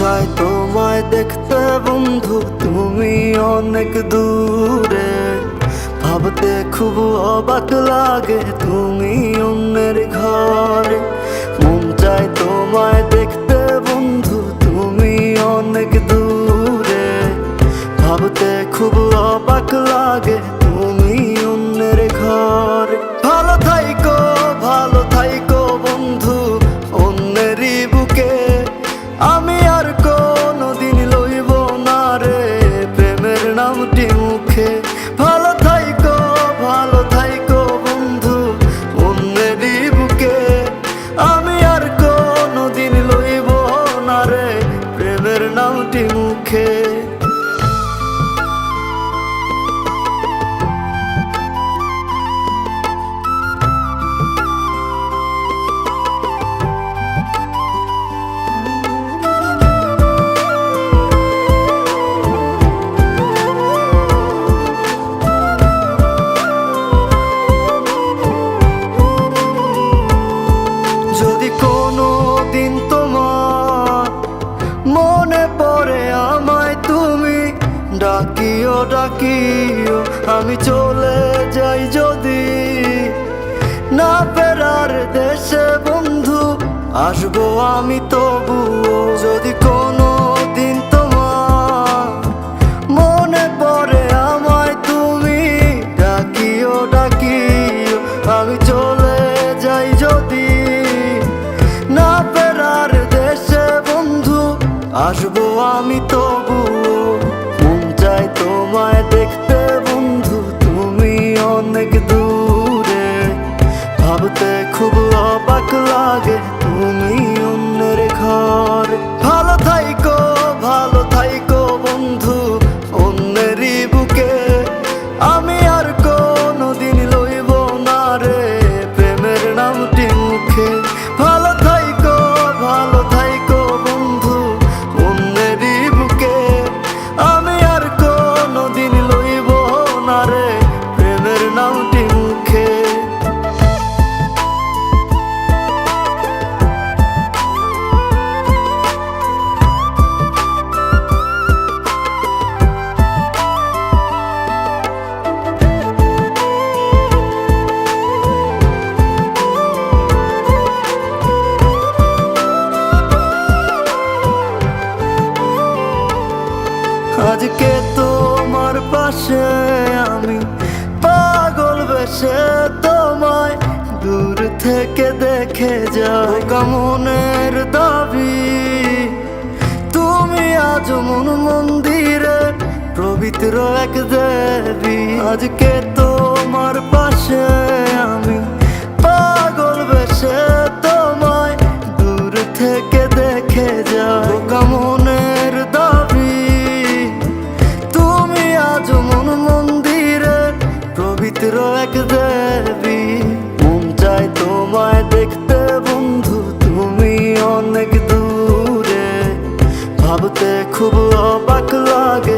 চাই তোমায় দেখতে বন্ধু, তুমি অনেক দূরে। ভাবতে খুব অবাক লাগে তুমি অন্যের ঘরে। মন চাই তোমায় দেখতে বন্ধু, তুমি অনেক দূরে। ভাবতে খুব অবাক লাগে তুমি অন্যের ঘরে। ভালো থাইকো বন্ধু অন্যেরই বুকে। আমি আর কোনোদিন লইব না রে প্রেমের নামটি মুখে। ভালো থাইকো বন্ধু অন্যেরই বুকে। আমি আর কোনোদিন লইব না রে প্রেমের নামটি মুখে। যদি কোনো দিন তোমার মনে পড়ে আমায় তুমি ডাকিও আমি চলে যাই যদি। না ফেরার দেশে বন্ধু আসবো আমি তবুও। যদি কোনো দিন তোমার মনে পড়ে আমায় তুমি ডাকিও আমি চলে যাই যদি। না ফেরার দেশে বন্ধু আসবো আমি তবুও। মন চাই তোমায় দেখতে বন্ধু, তুমি অনেক দূরে। ভাবতে খুব অবাক লাগে তুমি অন্যের ঘরে। ভালো থাইকো বন্ধু অন্যেরই বুকে। আমি আর কোনোদিন লইব না রে প্রেমের নামটি মুখে। ভালো থাইকো বন্ধু অন্যেরই বুকে। আমি আর কোনোদিন লইব না রে প্রেমের নামটি মুখে। আজকে তোমার পাশে আমি পাগল বেশে তোমায় দূর থেকে দেখে যাই। মনের দাবি তুমি আজ মন মন্দিরে পবিত্র এক দেবী। আজকে তোমার পাশে আমি পাগল বেশে তোমায় দূর থেকে দেখে যাই। মনের দাবি তুমি আজ মন মন্দিরে পবিত্র এক দেবী। মন চাই তোমায় দেখতে বন্ধু, তুমি অনেক দূরে। ভাবতে খুব অবাক লাগে